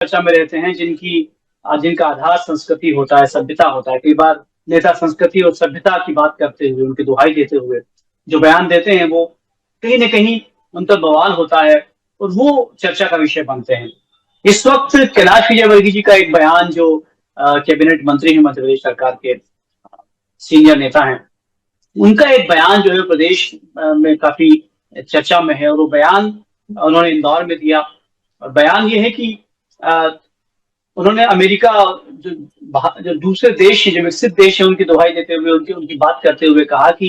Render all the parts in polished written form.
चर्चा में रहते हैं जिनका आधार संस्कृति होता है, सभ्यता होता है। कई बार नेता संस्कृति और सभ्यता की बात करते हुए, उनकी दुहाई देते हुए जो बयान देते हैं, वो कहीं न कहीं उन पर बवाल होता है और वो चर्चा का विषय बनते हैं। इस वक्त कैलाश विजयवर्गीय जी का एक बयान, जो कैबिनेट मंत्री हैं मध्य प्रदेश सरकार के, सीनियर नेता हैं, उनका एक बयान जो है प्रदेश में काफी चर्चा में है। और वो बयान उन्होंने इंदौर में दिया। और बयान ये है कि उन्होंने अमेरिका, जो दूसरे देश हैं, जो विकसित देश है, उनकी दुहाई देते हुए, उनकी बात करते हुए कहा कि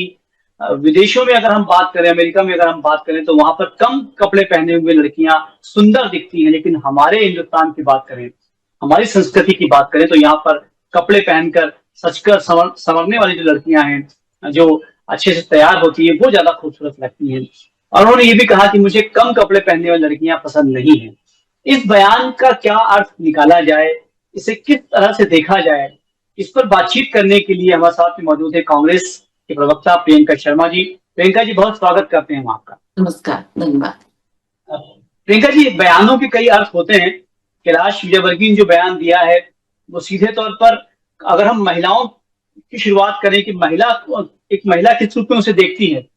विदेशों में अगर हम बात करें, अमेरिका में अगर हम बात करें, तो वहां पर कम कपड़े पहने हुए लड़कियां सुंदर दिखती हैं, लेकिन हमारे हिंदुस्तान की बात करें, हमारी संस्कृति की बात करें, तो यहाँ पर कपड़े पहनकर सजकर संवरने वाली जो लड़कियां हैं, जो अच्छे से तैयार होती है, वो ज्यादा खूबसूरत लगती हैं। और उन्होंने ये भी कहा कि मुझे कम कपड़े पहनने वाली लड़कियां पसंद नहीं है। इस बयान का क्या अर्थ निकाला जाए, इसे किस तरह से देखा जाए, इस पर बातचीत करने के लिए हमारे साथ में मौजूद है कांग्रेस के प्रवक्ता प्रियंका शर्मा जी। प्रियंका जी, बहुत स्वागत करते हैं हम आपका। नमस्कार, धन्यवाद। प्रियंका जी, बयानों के कई अर्थ होते हैं। कैलाश विजयवर्गीय ने जो बयान दिया है, वो सीधे तौर पर, अगर हम महिलाओं की शुरुआत करें कि एक महिला किस रूप में उसे देखती है,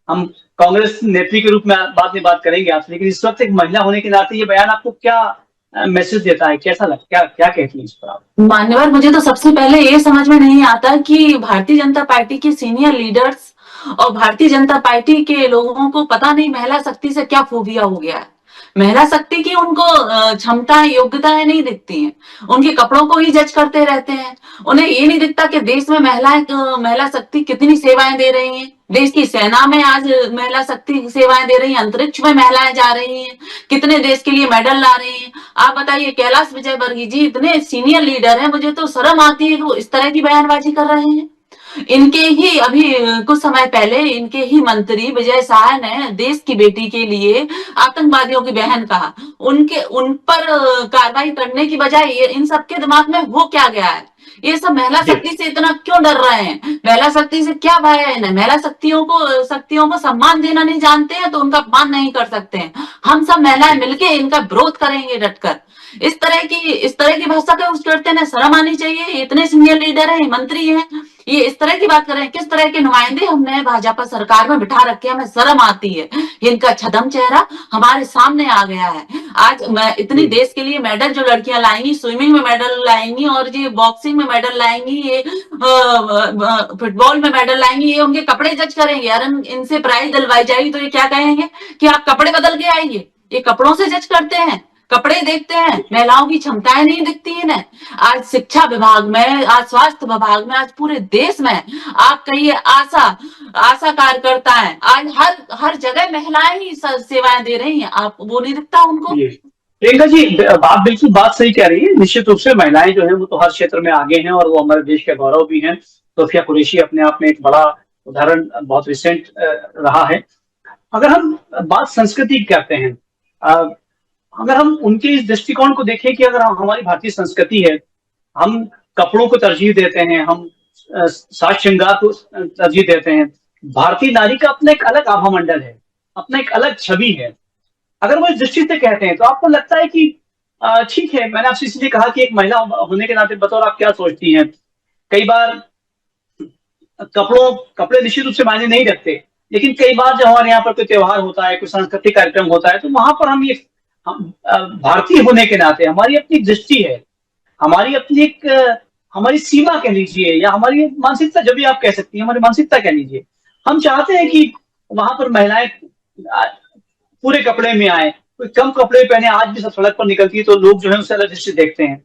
हम कांग्रेस नेत्री के रूप में बाद में बात करेंगे आपसे, लेकिन इस वक्त एक महिला होने के नाते ये बयान आपको क्या मैसेज देता है, कैसा लगता है, क्या कहती है इस पर आप? मान्यवर, मुझे तो सबसे पहले ये समझ में नहीं आता कि भारतीय जनता पार्टी के सीनियर लीडर्स और भारतीय जनता पार्टी के लोगों को पता नहीं महिला शक्ति से क्या फोबिया हो गया है। महिला शक्ति की उनको क्षमता योग्यताएं नहीं दिखती हैं, उनके कपड़ों को ही जज करते रहते हैं। उन्हें ये नहीं दिखता कि देश में महिला शक्ति कितनी सेवाएं दे रही हैं। देश की सेना में आज महिला शक्ति सेवाएं दे रही हैं, अंतरिक्ष में महिलाएं जा रही हैं, कितने देश के लिए मेडल ला रही हैं। आप बताइए, कैलाश विजयवर्गीय जी इतने सीनियर लीडर हैं, मुझे तो शर्म आती है कि वो इस तरह की बयानबाजी कर रहे हैं। इनके ही अभी कुछ समय पहले इनके ही मंत्री विजय शाह ने देश की बेटी के लिए आतंकवादियों की बहन कहा। उन पर कार्रवाई करने की बजाय इन सबके दिमाग में हो क्या गया है? ये सब महिला शक्ति से इतना क्यों डर रहे हैं? महिला शक्ति से क्या भय है? महिला शक्तियों को सम्मान देना नहीं जानते हैं तो उनका अपमान नहीं कर सकते हैं। हम सब महिलाएं मिलके इनका विरोध करेंगे डटकर। इस तरह की भाषा का यूज करते हैं, शर्म आनी चाहिए। इतने सीनियर लीडर हैं, मंत्री हैं, ये इस तरह की बात कर रहे हैं। किस तरह के नुमाइंदे हमने भाजपा सरकार में बिठा रखे हैं, हमें शर्म आती है। इनका छदम चेहरा हमारे सामने आ गया है। आज मैं इतनी देश के लिए मेडल जो लड़कियां लाएंगी, स्विमिंग में मेडल लाएंगी और ये बॉक्सिंग में मेडल लाएंगी, ये फुटबॉल में मेडल लाएंगी, ये उनके कपड़े जज करेंगे। यार, इनसे प्राइज दिलवाई जाएगी तो ये क्या कहेंगे कि आप कपड़े बदल के आइए। ये कपड़ों से जज करते हैं, कपड़े देखते हैं, महिलाओं की क्षमताएं नहीं दिखती हैं। आज शिक्षा विभाग में, आज स्वास्थ्य विभाग में, आज पूरे देश में आप कहिए आशा कार्यकर्ता है, आज हर जगह महिलाएं ही सेवाएं दे रही हैं। आप वो नहीं दिखता उनको? प्रियंका जी, आप बिल्कुल बात सही कह रही है। निश्चित रूप से महिलाएं जो है वो तो हर क्षेत्र में आगे हैं और वो हमारे देश का गौरव भी हैं। सोफिया कुरैशी अपने आप में एक बड़ा उदाहरण, बहुत रिसेंट रहा है। अगर हम बात संस्कृति की करते हैं, अगर हम उनके इस दृष्टिकोण को देखें कि अगर हमारी भारतीय संस्कृति है, हम कपड़ों को तरजीह देते हैं, हम साज श्रृंगार को तरजीह देते हैं। भारतीय नारी का अपना एक अलग आभा मंडल है, अपना एक अलग छवि है। अगर वो इस दृष्टि से कहते हैं तो आपको लगता है कि ठीक है, मैंने आपसे इसलिए कहा कि एक महिला होने के नाते बतौर आप क्या सोचती हैं? कई बार कपड़े निश्चित रूप से मायने नहीं रखते, लेकिन कई बार जब हमारे यहाँ पर कोई त्योहार होता है, कोई सांस्कृतिक कार्यक्रम होता है, तो वहां पर हम भारतीय होने के नाते हमारी अपनी दृष्टि है, हमारी अपनी एक हमारी सीमा कह लीजिए, या हमारी मानसिकता, जब भी आप कह सकती हैं, हमारी मानसिकता कह लीजिए। हम चाहते हैं कि वहां पर महिलाएं पूरे कपड़े में आए, कोई कम कपड़े पहने। आज भी सब सड़क पर निकलती है तो लोग जो है उसे अलग दृष्टि देखते हैं।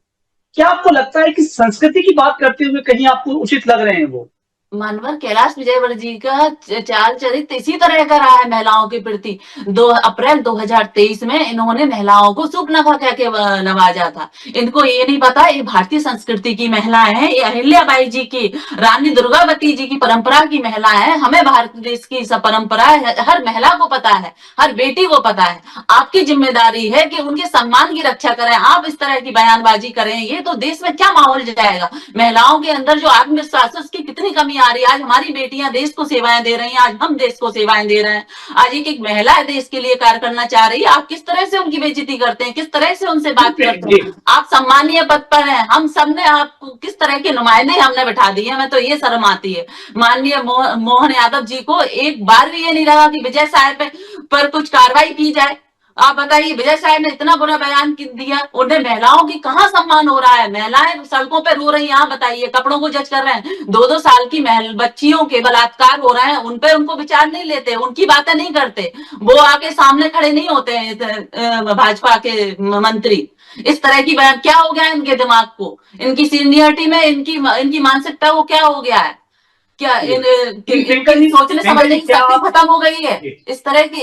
क्या आपको लगता है कि संस्कृति की बात करते हुए कहीं आपको उचित लग रहे हैं वो? मानवर, कैलाश विजयवर्गीय जी का चाल चरित्र इसी तरह का रहा है महिलाओं के प्रति। 2 अप्रैल 2023 में इन्होंने महिलाओं को सुपनखा कह के नवाजा था। इनको ये नहीं पता ये भारतीय संस्कृति की महिलाएं हैं, ये अहिल्याबाई जी की, रानी दुर्गावती जी की परंपरा की महिलाएं हैं। हमें भारत देश की सब परंपरा हर महिला को पता है, हर बेटी को पता है। आपकी जिम्मेदारी है कि उनके सम्मान की रक्षा करें। आप इस तरह की बयानबाजी करें, ये तो देश में क्या माहौल जाएगा? महिलाओं के अंदर जो आत्मविश्वास है उसकी कितनी कमी नहीं आ रही। आज हमारी बेटियां देश को सेवाएं दे रही हैं, आज हम देश को सेवाएं दे रहे हैं, आज एक एक महिला देश के लिए कार्य करना चाह रही है। आप किस तरह से उनकी बेइज्जती करते हैं, किस तरह से उनसे बात करते हैं? आप सम्मानीय पद पर हैं, हम सब ने आपको किस तरह के नुमाइंदे हमने बैठा दिए, हमें तो ये शर्म आती है। माननीय मोहन यादव जी को एक बार भी ये नहीं लगा कि विजय साहब पर कुछ कार्रवाई की जाए। आप बताइए, विजय साहब ने इतना बुरा बयान दिया, उन्हें महिलाओं की कहाँ सम्मान हो रहा है? महिलाएं सड़कों पे रो रही हैं, आप बताइए, कपड़ों को जज कर रहे हैं। 2-2 साल की बच्चियों के बलात्कार हो रहे हैं, उन पे उनको विचार नहीं लेते, उनकी बातें नहीं करते, वो आके सामने खड़े नहीं होते हैं भाजपा के मंत्री। इस तरह की क्या हो गया इनके दिमाग को, इनकी सीनियरिटी में, इनकी मानसिकता को क्या हो गया है? क्या इनकी सोचने समझने की शक्ति खत्म हो गई है? इस तरह की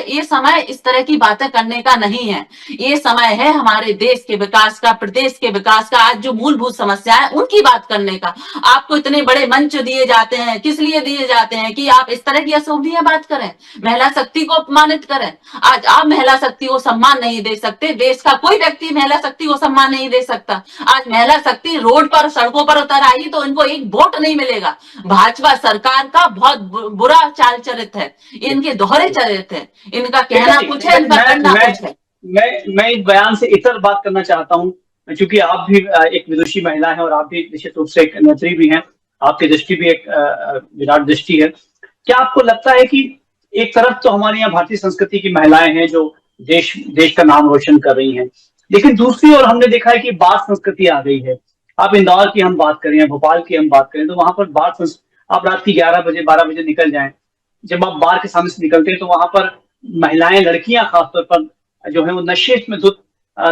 ये समय इस तरह की बातें करने का नहीं है। ये समय है हमारे देश के विकास का, प्रदेश के विकास का, आज जो मूलभूत समस्या है उनकी बात करने का। आपको इतने बड़े मंच दिए जाते हैं, किस लिए दिए जाते हैं? कि आप इस तरह की अशोभनीय बात करें, महिला शक्ति को अपमानित करें। आज आप महिला शक्ति को सम्मान नहीं दे सकते, देश का कोई व्यक्ति महिला शक्ति को सम्मान नहीं दे सकता। आज महिला शक्ति रोड पर, सड़कों पर उतर आई तो इनको एक वोट नहीं मिलेगा। भाजपा सरकार का बहुत बुरा चाल चरित्र है, इनके दोहरे चरित्र है, इनका कहना कुछ है, इनका करना कुछ है। मैं इस बयान से इतर बात करना चाहता हूँ, क्योंकि आप भी एक विदुषी महिला हैं और आप भी निश्चित रूप से एक नेत्री भी हैं, आपकी दृष्टि भी एक विराट दृष्टि है। क्या आपको लगता है कि एक तरफ तो हमारे यहाँ भारतीय संस्कृति की महिलाएं हैं जो देश का नाम रोशन कर रही हैं, लेकिन दूसरी ओर हमने देखा है कि बाल संस्कृति आ गई है। आप इंदौर की हम बात करें, भोपाल की हम बात करें, तो वहां पर आप रात की 11 बजे 12 बजे निकल जाएं, जब आप बार के सामने से निकलते हैं तो वहां पर महिलाएं, लड़कियां खासतौर पर जो है वो नशे में धुत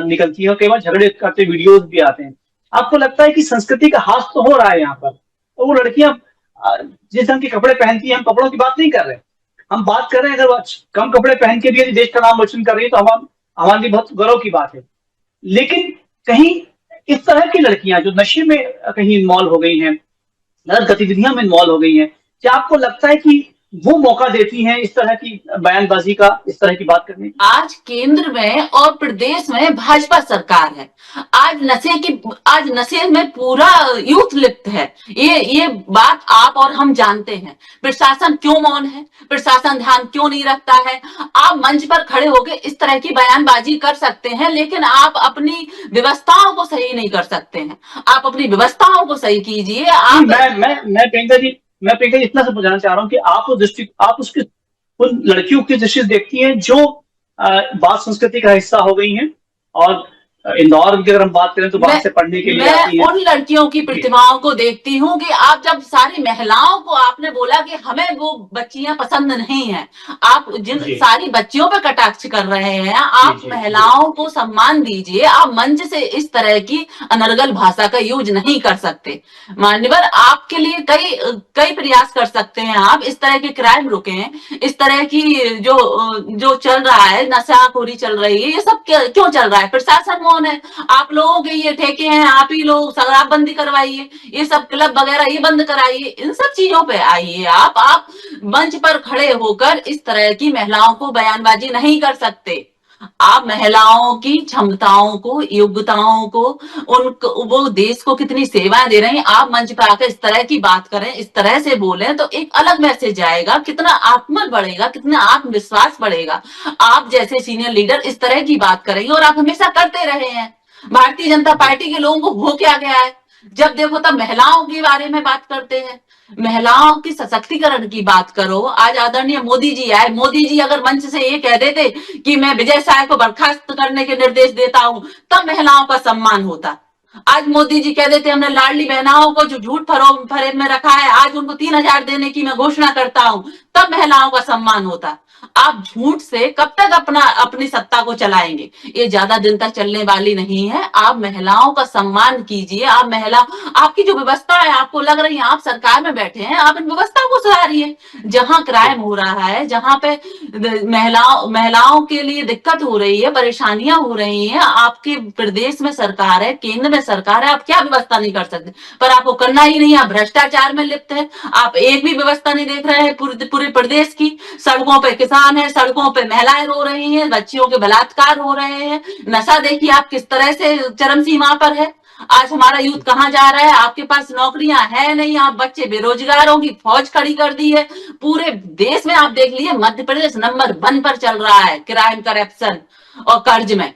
निकलती है और कई बार झगड़े करते वीडियोस भी आते हैं। आपको लगता है कि संस्कृति का हास तो हो रहा है यहाँ पर, तो वो लड़कियां जिस ढंग के कपड़े पहनती हैं, हम कपड़ों की बात नहीं कर रहे, हम बात कर रहे हैं अगर कम कपड़े पहन के भी यदि देश का नाम रोशन कर रही है तो हमारे लिए बहुत गौरव की बात है। लेकिन कहीं इस तरह की लड़कियां जो नशे में कहीं इन्वॉल्व हो गई हैं, गलत गतिविधियों में इन्वॉल्व हो गई हैं, क्या आपको लगता है कि वो मौका देती हैं इस तरह की बयानबाजी का, इस तरह की बात करने की? आज केंद्र में और प्रदेश में भाजपा सरकार है। आज नशे में पूरा यूथ लिप्त है। ये बात आप और हम जानते हैं। प्रशासन क्यों मौन है? प्रशासन ध्यान क्यों नहीं रखता है? आप मंच पर खड़े होकर इस तरह की बयानबाजी कर सकते हैं, लेकिन आप अपनी व्यवस्थाओं को सही नहीं कर सकते हैं। आप अपनी व्यवस्थाओं को सही कीजिए। मैं प्रियंका जी इतना से बताना चाह रहा हूँ कि आप उसकी उन लड़कियों की दृष्टि से देखती हैं जो बाल संस्कृति का हिस्सा हो गई हैं, और इंदौर की अगर हम बात करें तो बाहर से पढ़ने के लिए आती हैं। उन लड़कियों की प्रतिभाओं को देखती हूँ कि आप जब सारी महिलाओं को आपने बोला कि हमें वो बच्चियां पसंद नहीं है, आप जिन सारी बच्चियों पे कटाक्ष कर रहे हैं, आप महिलाओं को सम्मान दीजिए। आप मंच से इस तरह की अनर्गल भाषा का यूज नहीं कर सकते। मान्यवर, आपके लिए कई प्रयास कर सकते हैं। आप इस तरह के क्राइम रुकें, इस तरह की जो चल रहा है, नशाखोरी चल रही है, ये सब क्यों चल रहा है? प्रशासन है, आप लोगों के ये ठेके हैं, आप ही लोग शराबबंदी करवाइए, ये सब क्लब वगैरह ये बंद कराइए, इन सब चीजों पे आइए। आप मंच पर खड़े होकर इस तरह की महिलाओं को बयानबाजी नहीं कर सकते। आप महिलाओं की क्षमताओं को, योग्यताओं को, वो देश को कितनी सेवाएं दे रही हैं, आप मंच पर आकर इस तरह की बात करें, इस तरह से बोलें तो एक अलग मैसेज आएगा। कितना आत्मबल बढ़ेगा, कितना आत्मविश्वास बढ़ेगा। आप जैसे सीनियर लीडर इस तरह की बात करेंगे, और आप हमेशा करते रहे हैं। भारतीय जनता पार्टी के लोगों को हो क्या गया है? जब देखो तब महिलाओं के बारे में बात करते हैं, महिलाओं की सशक्तिकरण की बात करो। आज आदरणीय मोदी जी आए, मोदी जी अगर मंच से ये कह देते कि मैं विजय साहब को बर्खास्त करने के निर्देश देता हूं, तब महिलाओं का सम्मान होता। आज मोदी जी कह देते हमने लाडली बहनाओं को जो झूठ फरेब में रखा है, आज उनको 3,000 देने की मैं घोषणा करता हूं, तब महिलाओं का सम्मान होता। आप झूठ से कब तक अपनी सत्ता को चलाएंगे? ये ज्यादा दिन तक चलने वाली नहीं है। आप महिलाओं का सम्मान कीजिए। आपकी जो व्यवस्था है, आपको लग रही है आप सरकार में बैठे हैं, आप इन व्यवस्था को सुधारिए। जहां क्राइम हो रहा है, जहां पे महिलाओं के लिए दिक्कत हो रही है, परेशानियां हो रही हैं, आपके प्रदेश में सरकार है, केंद्र में सरकार है, आप क्या व्यवस्था नहीं कर सकते? पर आपको करना ही नहीं, आप भ्रष्टाचार में लिप्त है। आप एक भी व्यवस्था नहीं देख रहे हैं पूरे प्रदेश की। सड़कों पे किसान है, सड़कों पे महिलाएं रो रही हैं, बच्चियों के बलात्कार हो रहे हैं, नशा देखिए आप किस तरह से चरम सीमा पर है। आज हमारा यूथ कहाँ जा रहा है? आपके पास नौकरियां है नहीं, आप बच्चे बेरोजगारों की फौज खड़ी कर दी है। पूरे देश में आप देख लीजिए, मध्य प्रदेश नंबर 1 पर चल रहा है क्राइम, करप्शन और कर्ज में।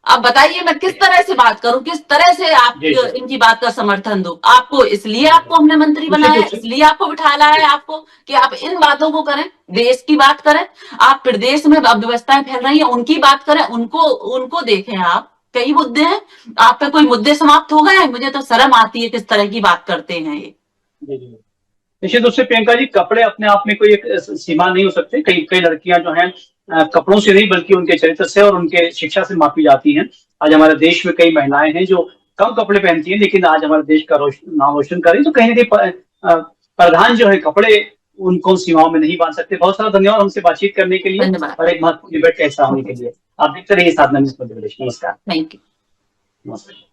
अब बताइए मैं किस तरह से बात करूं, किस तरह से आप जी जी इनकी बात का समर्थन दूं? आपको इसलिए आपको हमने मंत्री निश्चित बनाया रूप है, से। इसलिए आपको बिठाला है आपको कि आप इन बातों को करें, देश की बात करें। आप प्रदेश में अव्यवस्थाएं फैल रही हैं उनकी बात करें, उनको उनको देखें। आप कई मुद्दे हैं, आप पे कोई मुद्दे समाप्त हो गए हैं? मुझे तो शर्म आती है किस तरह की बात करते हैं ये। जी जी निश्चित रूप से प्रियंका जी, कपड़े अपने आप में कोई एक सीमा नहीं हो सकते। कई कई लड़कियां जो हैं कपड़ों से नहीं बल्कि उनके चरित्र से और उनके शिक्षा से मापी जाती हैं। आज हमारे देश में कई महिलाएं हैं जो कम कपड़े पहनती हैं लेकिन आज हमारे देश का नाम रोशन करें। तो कहीं ना कहीं प्रधान जो है कपड़े उनको सीमाओं में नहीं बांध सकते। बहुत सारा धन्यवाद हमसे बातचीत करने के लिए धन्यवाद। और एक महत्वपूर्ण डिबेट का हिस्सा होने के लिए। आप देखते रहिए साधना न्यूज़ मध्य प्रदेश। नमस्कार। Thank you. नमस्कार।